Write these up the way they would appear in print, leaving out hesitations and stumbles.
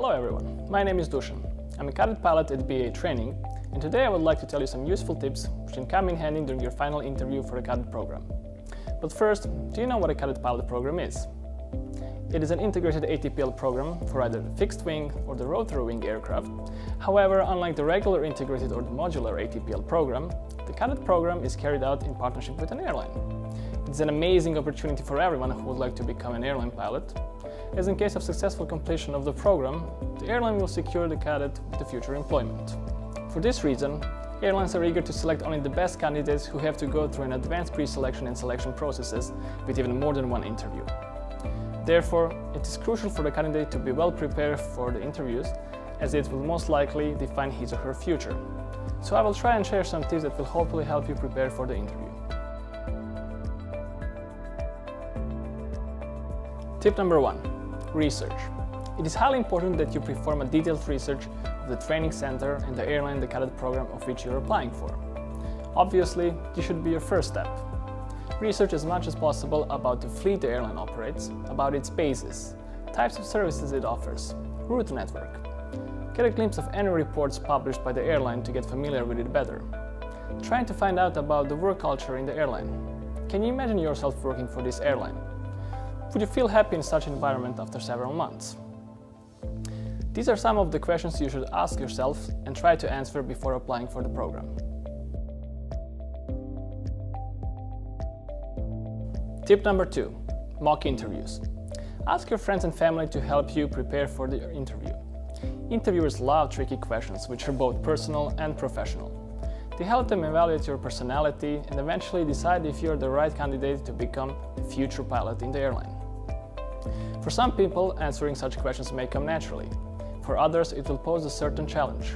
Hello everyone, my name is Dusan. I'm a cadet pilot at BA training, and today I would like to tell you some useful tips which can come in handy during your final interview for a cadet program. But first, do you know what a cadet pilot program is? It is an integrated ATPL program for either the fixed wing or the rotary wing aircraft. However, unlike the regular integrated or the modular ATPL program, the cadet program is carried out in partnership with an airline. It's an amazing opportunity for everyone who would like to become an airline pilot, as in case of successful completion of the program, the airline will secure the cadet with the future employment. For this reason, airlines are eager to select only the best candidates who have to go through an advanced pre-selection and selection processes with even more than one interview. Therefore, it is crucial for the candidate to be well prepared for the interviews, as it will most likely define his or her future. So I will try and share some tips that will hopefully help you prepare for the interview. Tip number 1. Research. It is highly important that you perform a detailed research of the training center and the airline the cadet program of which you are applying for. Obviously, this should be your first step. Research as much as possible about the fleet the airline operates, about its bases, types of services it offers, route network. Get a glimpse of any reports published by the airline to get familiar with it better. Trying to find out about the work culture in the airline. Can you imagine yourself working for this airline? Would you feel happy in such an environment after several months? These are some of the questions you should ask yourself and try to answer before applying for the program. Tip number 2. Mock interviews. Ask your friends and family to help you prepare for the interview. Interviewers love tricky questions which are both personal and professional. They help them evaluate your personality and eventually decide if you are the right candidate to become the future pilot in the airline. For some people, answering such questions may come naturally. For others, it will pose a certain challenge.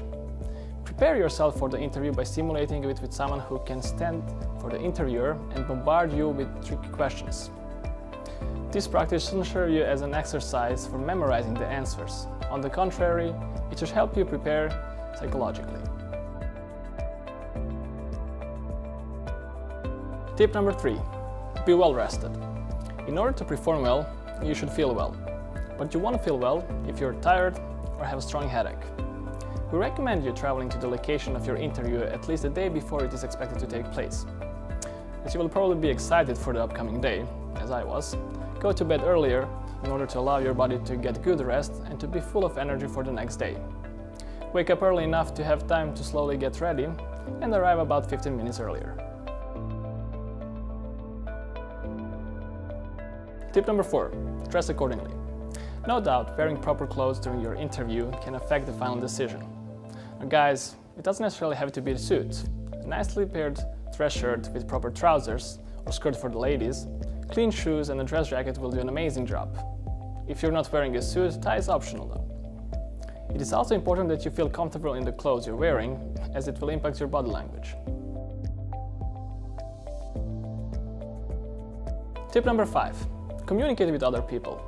Prepare yourself for the interview by simulating it with someone who can stand for the interviewer and bombard you with tricky questions. This practice shouldn't serve you as an exercise for memorizing the answers. On the contrary, it should help you prepare psychologically. Tip number 3. Be well rested. In order to perform well, you should feel well. But you won't feel well if you're tired or have a strong headache. We recommend you traveling to the location of your interview at least a day before it is expected to take place. As you will probably be excited for the upcoming day, as I was, go to bed earlier in order to allow your body to get good rest and to be full of energy for the next day. Wake up early enough to have time to slowly get ready and arrive about 15 minutes earlier. Tip number 4. Dress accordingly. No doubt, wearing proper clothes during your interview can affect the final decision. Now guys, it doesn't necessarily have to be a suit. A nicely paired dress shirt with proper trousers, or skirt for the ladies, clean shoes and a dress jacket will do an amazing job. If you're not wearing a suit, tie is optional though. It is also important that you feel comfortable in the clothes you're wearing, as it will impact your body language. Tip number 5. Communicate with other people.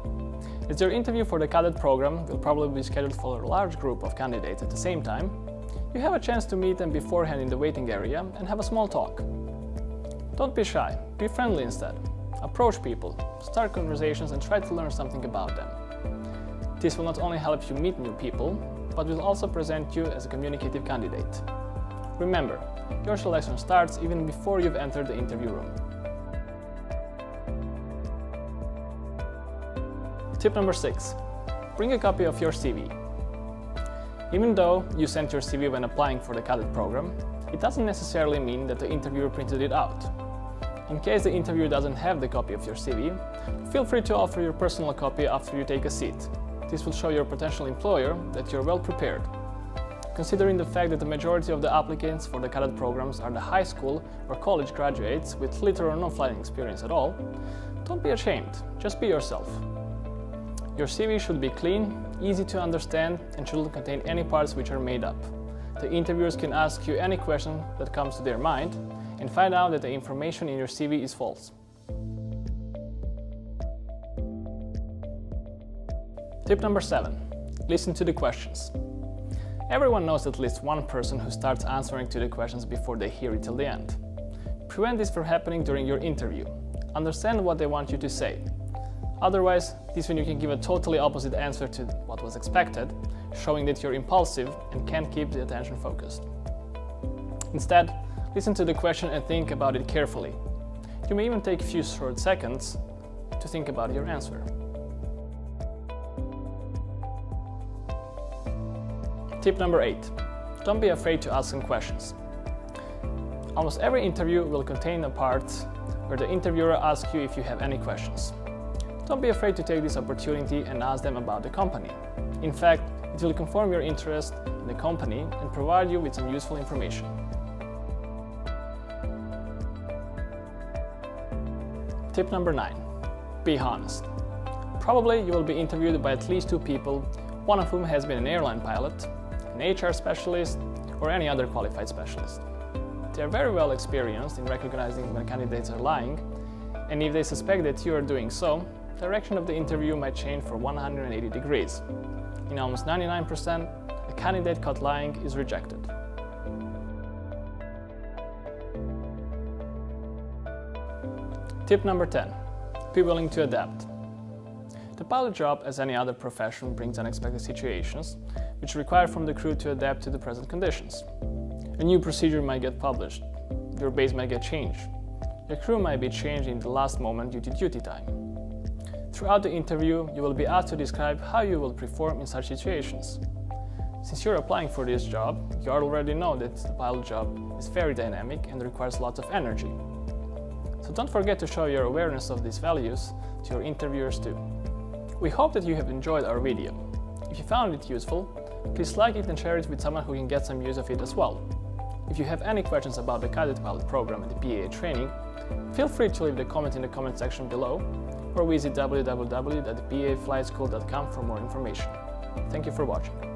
As your interview for the cadet program will probably be scheduled for a large group of candidates at the same time, you have a chance to meet them beforehand in the waiting area and have a small talk. Don't be shy, be friendly instead. Approach people, start conversations and try to learn something about them. This will not only help you meet new people, but will also present you as a communicative candidate. Remember, your selection starts even before you've entered the interview room. Tip number 6. Bring a copy of your CV. Even though you sent your CV when applying for the cadet program, it doesn't necessarily mean that the interviewer printed it out. In case the interviewer doesn't have the copy of your CV, feel free to offer your personal copy after you take a seat. This will show your potential employer that you're well prepared. Considering the fact that the majority of the applicants for the cadet programs are the high school or college graduates with little or no flying experience at all, don't be ashamed, just be yourself. Your CV should be clean, easy to understand, and shouldn't contain any parts which are made up. The interviewers can ask you any question that comes to their mind and find out that the information in your CV is false. Tip number 7. Listen to the questions. Everyone knows at least one person who starts answering to the questions before they hear it till the end. Prevent this from happening during your interview. Understand what they want you to say. Otherwise, this when you can give a totally opposite answer to what was expected, showing that you're impulsive and can't keep the attention focused. Instead, listen to the question and think about it carefully. You may even take a few short seconds to think about your answer. Tip number 8. Don't be afraid to ask some questions. Almost every interview will contain a part where the interviewer asks you if you have any questions. Don't be afraid to take this opportunity and ask them about the company. In fact, it will confirm your interest in the company and provide you with some useful information. Tip number 9. Be honest. Probably you will be interviewed by at least 2 people, one of whom has been an airline pilot, an HR specialist, or any other qualified specialist. They are very well experienced in recognizing when candidates are lying, and if they suspect that you are doing so, the direction of the interview might change for 180 degrees. In almost 99%, a candidate caught lying is rejected. Tip number 10. Be willing to adapt. The pilot job, as any other profession, brings unexpected situations, which require from the crew to adapt to the present conditions. A new procedure might get published, your base might get changed, your crew might be changed in the last moment due to duty time. Throughout the interview, you will be asked to describe how you will perform in such situations. Since you're applying for this job, you already know that the pilot job is very dynamic and requires lots of energy. So don't forget to show your awareness of these values to your interviewers too. We hope that you have enjoyed our video. If you found it useful, please like it and share it with someone who can get some use of it as well. If you have any questions about the Cadet Pilot program and the PAA training, feel free to leave a comment in the comment section below or visit www.paaflightschool.com for more information. Thank you for watching.